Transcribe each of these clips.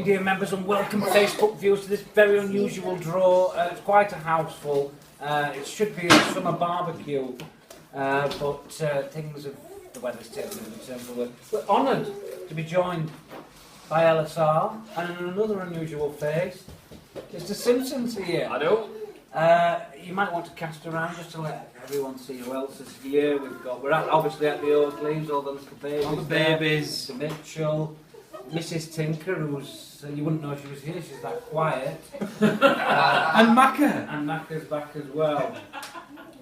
evening, dear members, and welcome Facebook viewers to this very unusual draw. It's quite a house full. It should be a summer barbecue, but the weather's taken in terms of work. We're honoured to be joined by LSR and another unusual face. Mr. Simpson's here. I do. You might want to cast around just to let everyone see who else is here. We're obviously at the Ogilieves, all the little babies. All the babies. Mr. Mitchell, Mrs. Tinker, who's you wouldn't know she was here. She's that quiet. And Macca. And Macca's back as well,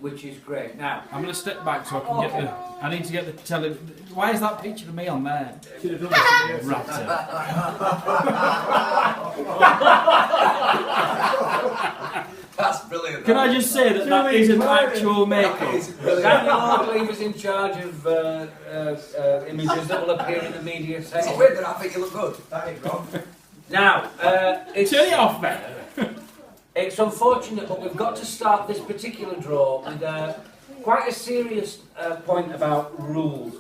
which is great. Now I'm going to step back so I can get the. I need to get the tele. Why is that picture of me on there? Should have done this. Ratter. That's brilliant. Can I just say that is an actual makeup? Daniel Ogiliev is in charge of images that will appear in the media It's section. weird that I think you look good. Thank you, Rob. Now, it's, Turn it off, man. it's unfortunate, but we've got to start this particular draw with quite a serious point about rules.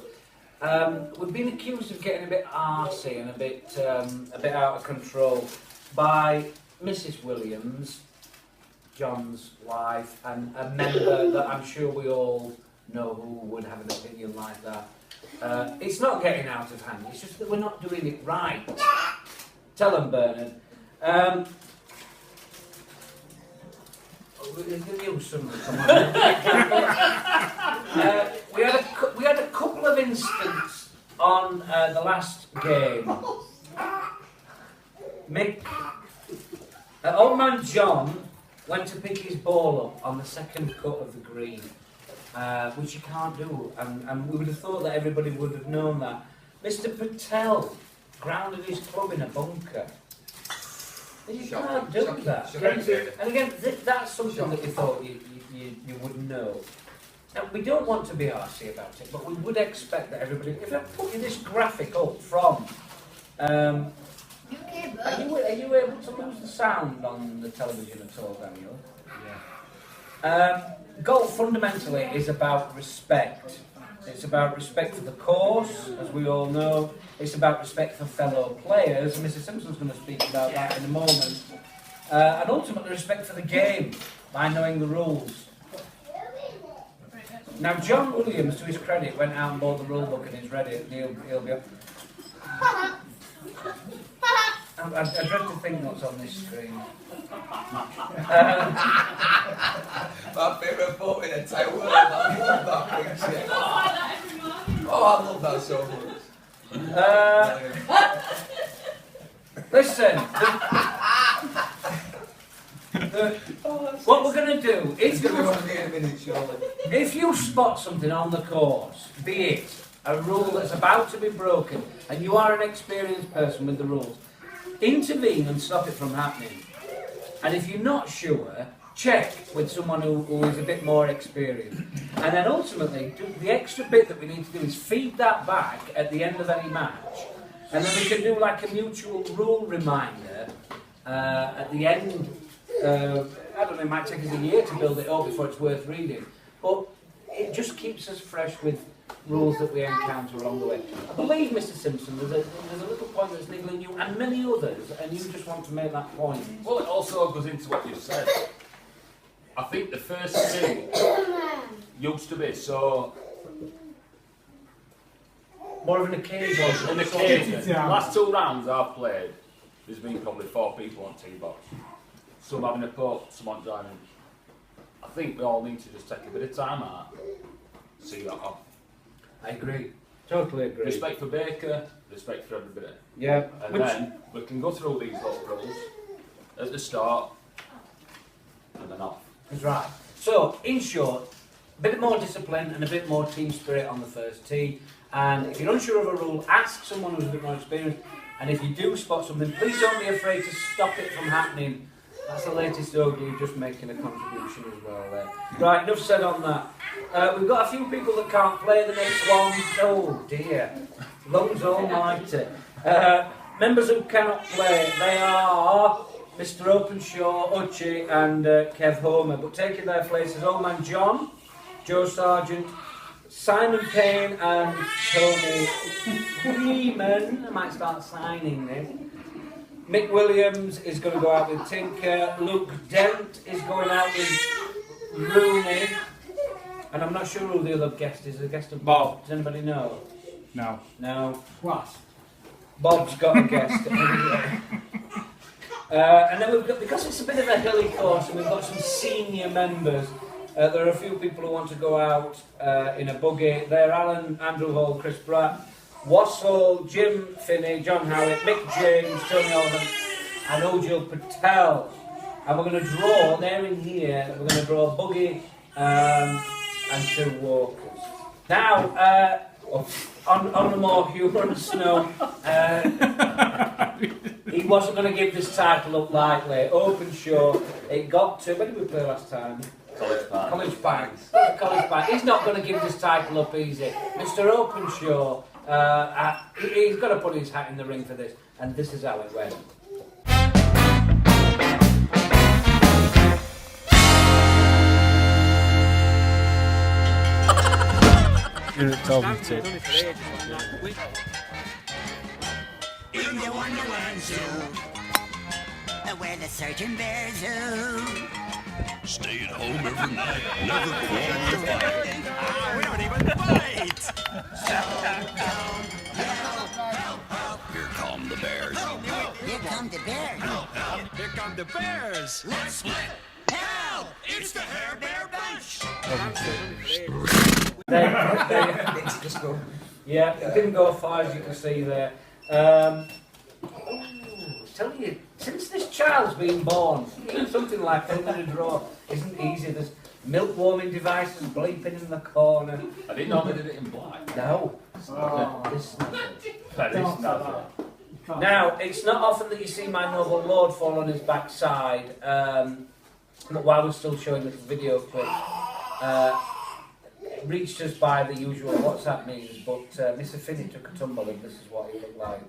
We've been accused of getting a bit arsey and a bit out of control by Mrs. Williams, John's wife, and a member that I'm sure we all know who would have an opinion like that. It's not getting out of hand, it's just that we're not doing it right. Tell them, Bernard. We had a couple of incidents on the last game. Old man John went to pick his ball up on the second cut of the green, which you can't do, and we would have thought that everybody would have known that. Mr. Patel grounded his club in a bunker. You can't do that. And again, that's something that we thought you would know. Now, we don't want to be arsey about it, but we would expect that everybody... If I put you this graphic up from... Are you able to lose the sound on the television at all, Daniel? Yeah. Golf fundamentally is about respect. It's about respect for the course, as we all know. It's about respect for fellow players, and Mr. Simpson's going to speak about that in a moment. And ultimately respect for the game, by knowing the rules. Now, John Williams, to his credit, went out and bought the rule book and he's ready, and he'll be up. I dread to think what's on this screen. My favourite photo in the entire world. That picture. Oh, I love that so much. Listen, what we're going to do, It's going to be on in a minute, surely. if you spot something on the course, be it a rule that's about to be broken, and you are an experienced person with the rules, intervene and stop it from happening. And if you're not sure, check with someone who is a bit more experienced. And then ultimately, the extra bit that we need to do is feed that back at the end of any match. And then we can do like a mutual rule reminder at the end. I don't know, it might take us a year to build it up before it's worth reading. But it just keeps us fresh with rules that we encounter along the way. I believe, Mr. Simpson, there's a little point that's niggling you and many others, and you just want to make that point. Well, it also goes into what you've said. I think the first two used to be so... More of an occasion. An occasion. Last two rounds I've played, there's been probably 4 people on tee box. Some having a putt, someone driving. I think we all need to just take a bit of time out, see that off. I agree. Totally agree. Respect for Baker, respect for everybody. Yeah. And then we can go through these little rules at the start and then off. That's right. So, in short, a bit more discipline and a bit more team spirit on the first tee. And if you're unsure of a rule, ask someone who's a bit more experienced. And if you do spot something, please don't be afraid to stop it from happening. That's the latest Ogiliev just making a contribution as well there. Right, enough said on that. We've got a few people that can't play the next one. Oh dear. Lungs almighty. Members who cannot play, they are Mr. Openshaw, Uchi and Kev Homer. But taking their places, Old Man John, Joe Sargent, Simon Payne and Tony Freeman. I might start signing this. Mick Williams is going to go out with Tinker. Luke Dent is going out with Rooney. And I'm not sure who the other guest is. The guest of Bob. Does anybody know? No. No. What? Bob's got a guest. And then we've got, because it's a bit of a hilly course, and we've got some senior members. There are a few people who want to go out in a buggy. They're Alan, Andrew Hall, Chris Pratt, Wassall, Jim Finney, John Howard, Mick James, Tony Oliver, and Ogiliev Patel. And we're going to draw, they're in here, we're going to draw a buggy and 2 walkers. Now, on the more humorous note, he wasn't going to give this title up lightly. Open show, it got to, when did we play last time? College Park. College Park. College Park. He's not going to give this title up easy. Mr. Open Show, he's got to put his hat in the ring for this, and this is how it went. You're told me to. In the Wonderland Zoo, where the certain bears zoo. Stay at home every night, never quarrel with fire. We don't even fight. Here come the bears. Here come the bears. Here come the bears. Let's split. Help! It's the Hair Bear Bunch. Just go. Yeah, it didn't go far, as you can see there. Telling you, since this child's been born, doing something like that in a draw isn't easy. There's milk warming devices bleeping in the corner. I didn't know they did it in black. No. Oh. This is not it. That is not Now, it's not often that you see my noble lord fall on his backside, but while we're still showing this video clip, it reached us by the usual WhatsApp means, but Mr. Finney took a tumble and this is what he looked like.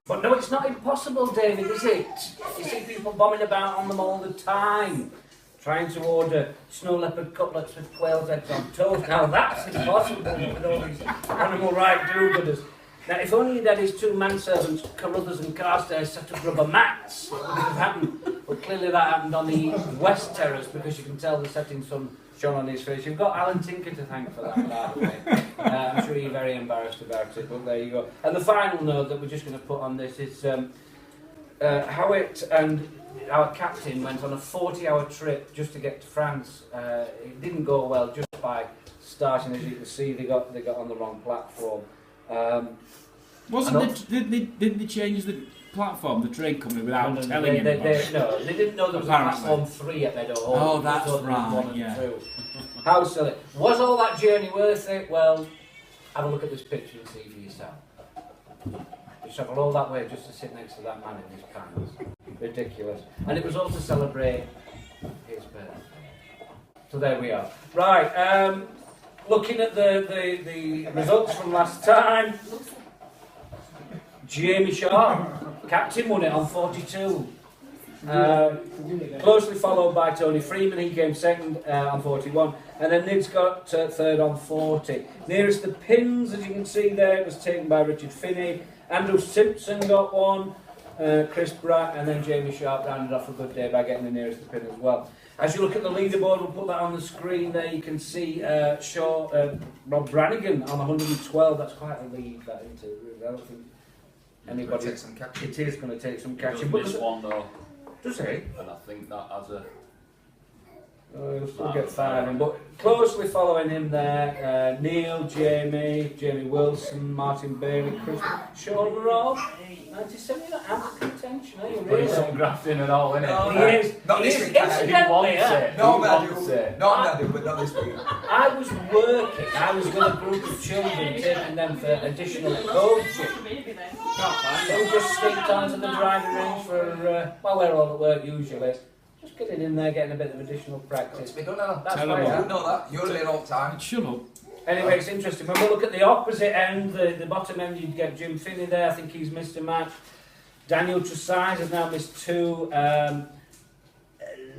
But no, it's not impossible, David, is it? You see people bombing about on them all the time, trying to order snow leopard cutlets with quail's eggs on toast. Now that's impossible with all these animal right do-gooders. Now, if only you'd had his 2 manservants, Carruthers and Carstairs, set up rubber mats, what would have happened? But clearly that happened on the West Terrace, because you can tell the setting sun shone on his face. You've got Alan Tinker to thank for that, by the way. I'm sure you're very embarrassed about it, but there you go. And the final note that we're just going to put on this is Howitt and our captain went on a 40-hour trip just to get to France. It didn't go well just by starting, as you can see, they got on the wrong platform. Didn't they change the platform, the train company, without telling anybody? No, they didn't know there was a platform 3 at Meadow Hall. Oh, that's They thought there was right, 1 and yeah. 2. How silly. Was all that journey worth it? Well, have a look at this picture and see for yourself. You travel all that way just to sit next to that man in his pants. Ridiculous. And it was all to celebrate his birthday. So there we are. Right, looking at the results from last time, Jamie Sharp, captain, won it on 42. Closely followed by Tony Freeman, he came second on 41, and then Nid's got third on 40. Nearest the pins, as you can see there, it was taken by Richard Finney. Andrew Simpson got 1, Chris Pratt, and then Jamie Sharp rounded off a good day by getting the nearest the pin as well. As you look at the leaderboard, we'll put that on the screen there, you can see Rob Brannigan on 112, that's quite a lead, that, isn't it? I don't think anybody... Take some catching. It is going to take some catching. Does miss one though. Does he? And I think that has a... He'll still get firing, but closely following him there, Neil, Jamie Wilson, Martin Bailey, Chris, Sean Robb, 97, you're not out of contention, are you Putting really? some graft in and all, innit? Oh, he is. Not He this is. week, Incidentally, He wants it. No, He man, wants it. no, I do, but not this week. I was working, I was with a group of children, taking them for additional coaching. So we just sneaked onto the driving range for, well, we're all at work usually. Just getting in there, getting a bit of additional It's practice. been done now. That's Terrible. fine. You Yeah. know that. You're in all the time. Shut up. Anyway, it's interesting. When we look at the opposite end, the bottom end, you'd get Jim Finney there. I think he's missed a match. Daniel Tresize has now missed 2.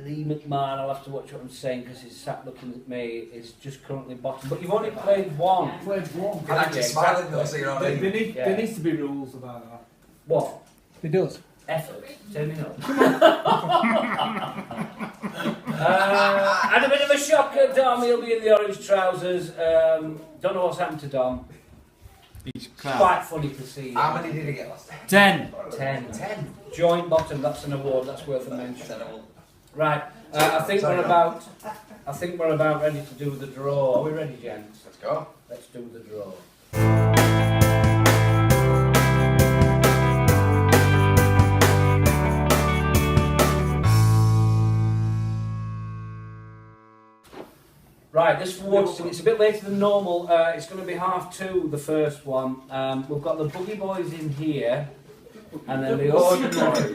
Lee McMahon, I'll have to watch what I'm saying because he's sat looking at me, is just currently bottom. But you've only played 1. Played one. I like you smiling though, so you know what I mean. There needs to be rules about that. What? It does. Effort. Turning up. And a bit of a shocker, Dom. He'll be in the orange trousers. Don't know what's happened to Dom. He's It's crap. quite funny to see. How many did he get last time? 10. 10. 10. Joint bottom. That's an award. That's worth a mention. Tenable. Right. I think Sorry, we're Rob. about. I think we're about ready to do the draw. Are we ready, gents? Let's go. Let's do the draw. Right, this for Waterton, it's a bit later than normal. It's going to be 2:30, the first one. We've got the Boogie Boys in here, and then the ordinary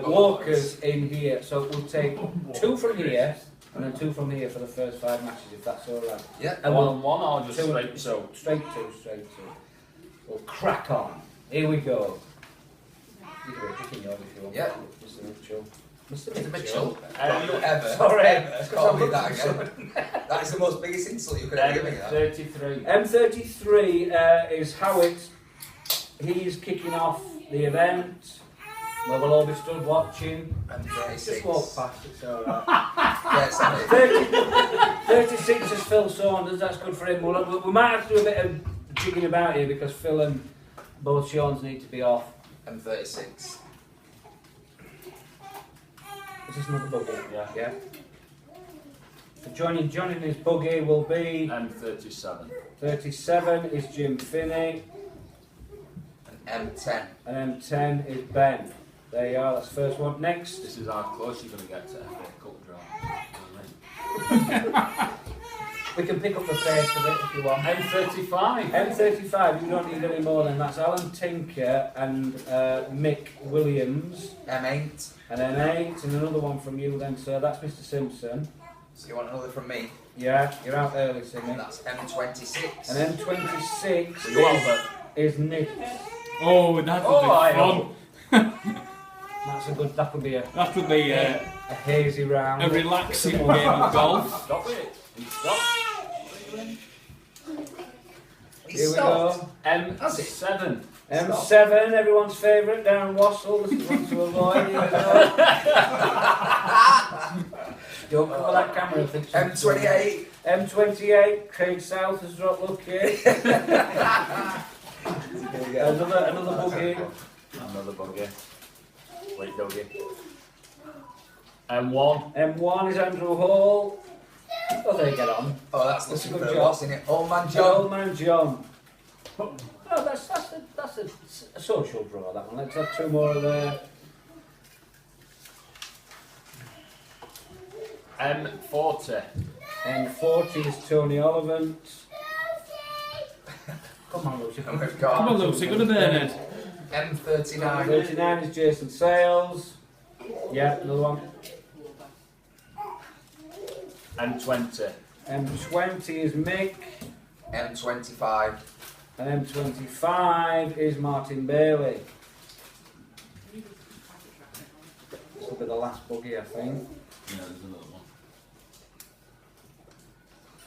Walkers in here. So we'll take 2 from here, and then 2 from here for the first 5 matches, if that's all right. Yeah. And One or just 2 straight 2? Straight 2, straight 2. We'll crack on. Here we go. You can pick in yours if you want. Yeah. Mr. Mitchell. Mr. Mitchell. Um, Don't ever, Sorry. ever call me that again. That is the most biggest insult you could ever give me. That. M33. M33 is Howitt. He's kicking off the event. Where we'll all be stood watching. And Just walk past, it's alright. Yeah, sorry. 36 is Phil Saunders, that's good for him. We might have to do a bit of jigging about here because Phil and both Sean's need to be off. M36. Is this another buggy? Yeah. So joining John in his buggy will be M37. 37 is Jim Finney, And M10. and M10 is Ben. There you are, that's the first one. Next, This is how close you're going to get to FA Cup draw. You know what we can pick up the pace of it if you want. I mean? M35. M35, you don't need any more than that's Alan Tinker and Mick Williams. M8. And then 8, and another one from you then, sir. That's Mr. Simpson. So you want another from me? Yeah, you're out early, Simmy. And that's M26. And then 26 You Albert. is Nick. Oh, that would be fun. That's a good, that could be a That would be a hazy round. a relaxing game of golf. Stop it. Stop. He's Here we stopped. go. M7. M7, everyone's favourite, Darren Wassell. This is one to avoid. Here we go. Don't cover that camera. I think M28. M28, Craig South has dropped lucky. Another buggy. Another buggy. Wait, doggy. M1. M1 is Andrew Hall. Oh, they get on. Oh, that's That's a looking good for job. what's in it. Old man Old John. man John. Oh, that's a social draw, that one. Let's have 2 more there. M40. M40 is Tony Ollivant. Come on, Lucy. And we've Come on, got Lucy, go to bed. M39. 39 is Jason Sales. Yeah, another one. M20. M20 is Mick. M25. And M25 is Martin Bailey. This will be the last buggy, I think. Yeah, there's another one.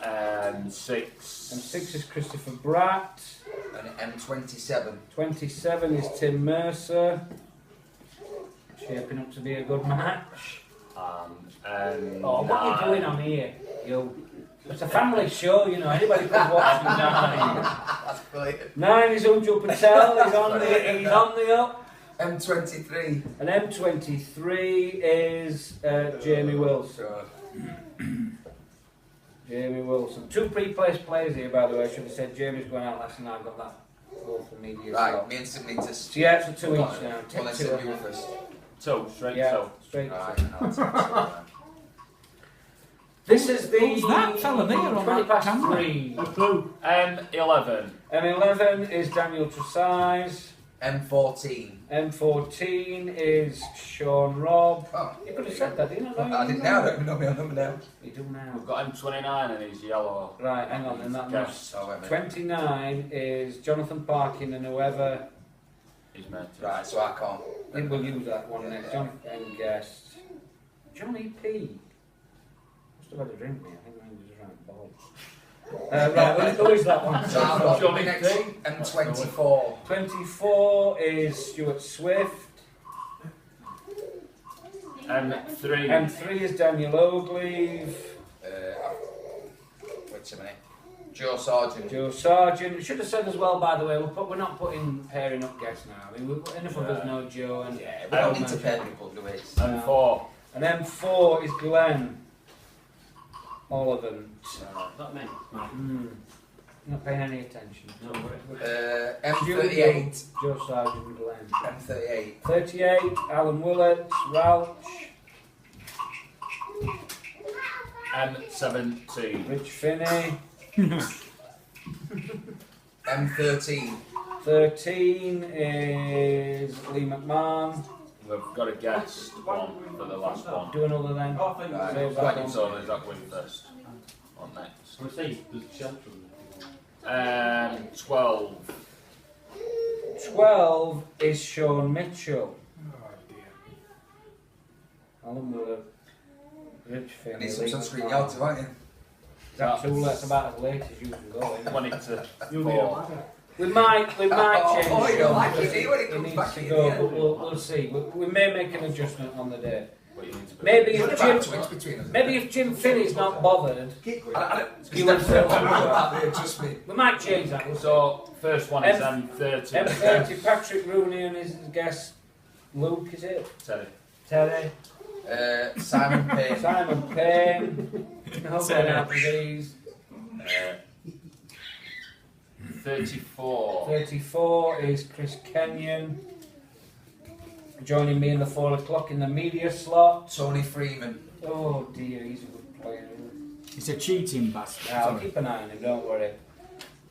M6. M6 is Christopher Bratt. And M27. 27 is Tim Mercer. Shaping up to be a good match. And Oh, what are you doing on here? It's a family show, you know, anybody can watch 9. That's brilliant. 9 is Ujjwal Patel, he's on the up. M23. And M23 is Jamie Wilson. Sure. Jamie Wilson. 2 pre-placed players here, by the way. I should have said Jamie's going out last night. I've got that awful media. Right, slot. me and Sim need to... So yeah, it's a 2 each now. Well, Take let's 2 Sim, of you them. first. 2, straight Yeah, 2. straight Right, 2. I'll take 2. This is the Who's that fella there on 20 that past camera? 3. M11. M11 is Daniel Tresize. M14. M14 is Sean Robb. Oh, You could have said that, didn't you? I didn't know. I don't even know my own number now. You do now. We've got M29 and he's yellow. Right, hang on, then that must. Guess Oh, wait a minute. 29 is Jonathan Parkin and whoever. he's meant to. Right, so I can't. We'll use that one next. Jonathan guest. Johnny P. Must have had a drink, mate. I think he was around the ball. Right, who is that one? So I've got Johnny next P. M24. 24 is Stuart Swift. M3. M3 is Daniel Ogiliev. Wait a minute. Joe Sargent. Joe Sargent. Should have said as well, by the way, we're not putting pairing up guests now. I mean, enough of us know Joe and Yeah, we don't need to pair people, do we? M4. And M4 is Glenn Ollivant. Not me. Not paying any attention. No, M38. Joe Sargent and Glenn. M38. 38, Alan Willett, Ralph, M17. Rich Finney. M13. 13 is Lee McMahon. We've got a guest one for the last one. Do another then. Right. Save that one. So is that going first? On next. We'll see. There's shelter in 12. 12 is Sean Mitchell. Alan Willett, Rich I Finney, need some Lee sunscreen McMahon. yard too, aren't you? That's all. That's about as late as you can go. Isn't it? 20 to You'll 4. We might change. Oh, you don't like because it, do you, when it comes needs back to in go, the but we'll see. We may make an adjustment on the day. But you need to Maybe There's if only about Jim, twins between us. maybe if Jim Finney's not bothered, You went for about the adjustment. we might change that. We'll see. So, first one is M30. M30, Patrick Rooney and his guest Luke, is it? Teddy. Terry, Simon Payne. Simon Payne. Hope I don't have these. 34. 34 is Chris Kenyon. Joining me in the 4 o'clock in the media slot. Tony Freeman. Oh dear, he's a good player. It's a cheating bastard. I'll keep an eye on him, don't worry.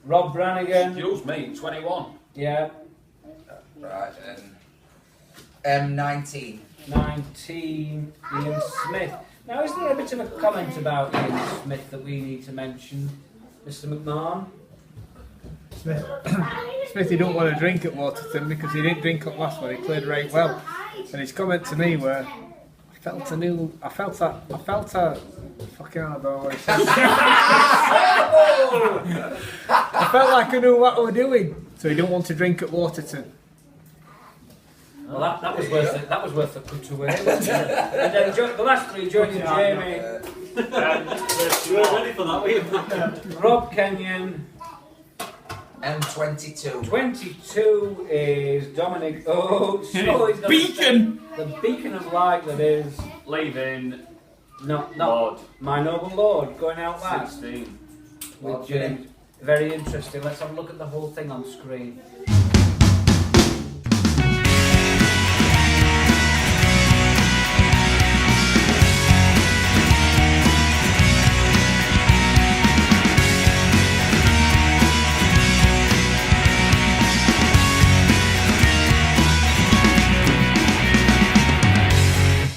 Rob Brannigan. Excuse me, 21. Yeah. Right, and M19. 19, Ian Smith. Now, is there a bit of a comment about Ian Smith that we need to mention, Mr. McMahon? Smithy don't want to drink at Waterton because he didn't drink up last one. He played right well, and his comment to me were, I felt a fucking hell, I don't know what he said. I felt like I knew what I was doing, so he don't want to drink at Waterton. Well, that was worth the cut away. And then the last three joining Jamie, You were ready for that, were you? Rob Kenyon. M22. 22 is Dominic Oates. Oh, he's got Beacon! the beacon of light that is Leaving not Lord. my noble lord going out last. 16. With James. Very interesting. Let's have a look at the whole thing on screen.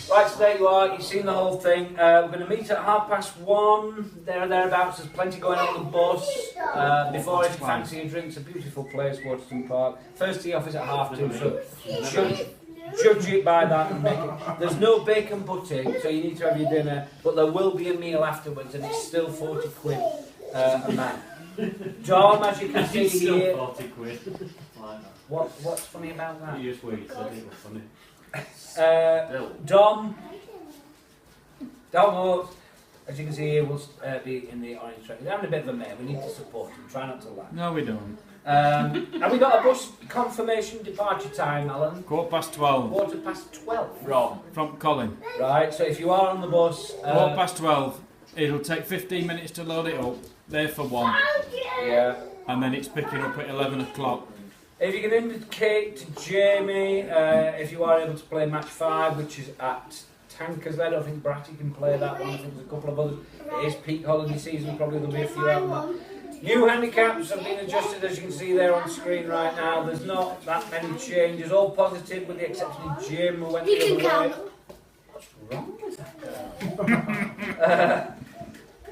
Right, so there you are. You've seen the whole thing. We're going to meet at 1:30. There or thereabouts. There's plenty going on the bus. Before if you fancy a drink, it's a beautiful place, Waterton Park. First tee off is at 2:30. So judge it by that and make it. There's no bacon pudding, so you need to have your dinner. But there will be a meal afterwards, and it's still 40 quid a man. Dom, as you can see It's still here. 40 quid. Like that. What's funny about that? You just wait, I think it was funny. Dom Oates, as you can see here, will be in the orange track. They're having a bit of a mare. We need to support him. Try not to laugh. No, we don't. Have we got a bus confirmation departure time, Alan? 12:15. 12:15. From. From Colin. Right. So if you are on the bus, 12:15. It'll take 15 minutes to load it up. There for one. yeah. And then it's picking up at 11 o'clock. If you can indicate to Jamie if you are able to play match 5, which is at Tankers. I don't think Bratty can play that one. I think there's a couple of others. It is peak holiday season. Probably there'll be a few out there. New handicaps have been adjusted, as you can see there on screen right now. There's not that many changes, all positive with the exception of Jim, who went the other way. What's wrong with that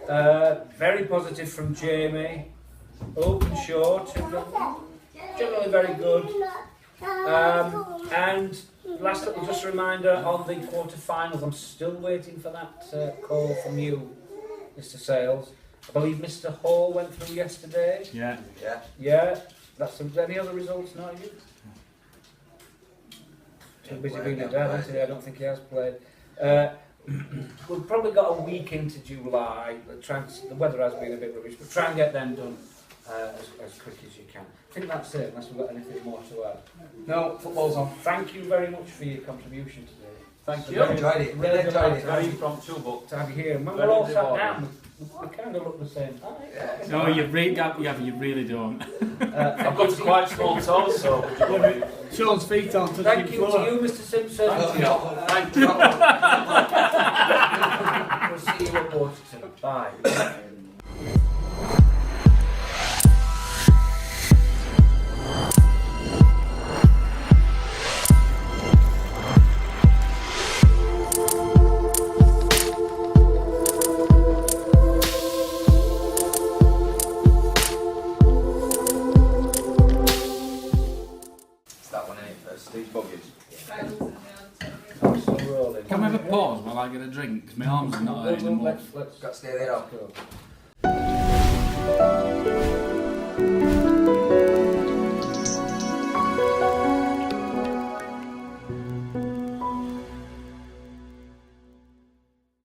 girl? Very positive from Jamie. Open short, generally very good. And last little just reminder on the quarter-finals, I'm still waiting for that call from you, Mr. Sales. I believe Mr. Hall went through yesterday. Yeah. Yeah. That's any other results now, you? Too busy being a dad today. I don't think he has played. We've probably got a week into July. The weather has been a bit rubbish, but try and get them done as quick as you can. I think that's it, unless we've got anything more to add. No, football's on. Thank you very much for your contribution today. Thank you. Really enjoyed it. Really enjoyed it. Very impromptu, but To have you here. And when Very we're all sat rewarding. down, we kind of look the same height. No, you really don't. I've got quite small toes, so would you want me? Sean's feet on touching Thank the you to floor. you, Mr. Simpson. Thank you. Thank you. We'll see you at Waterton. Bye. It's that one in it first. These buggies. I'm still rolling. Can we have a pause while I get a drink? Because my arms are not hurting anymore. Let's Got to stay there. go.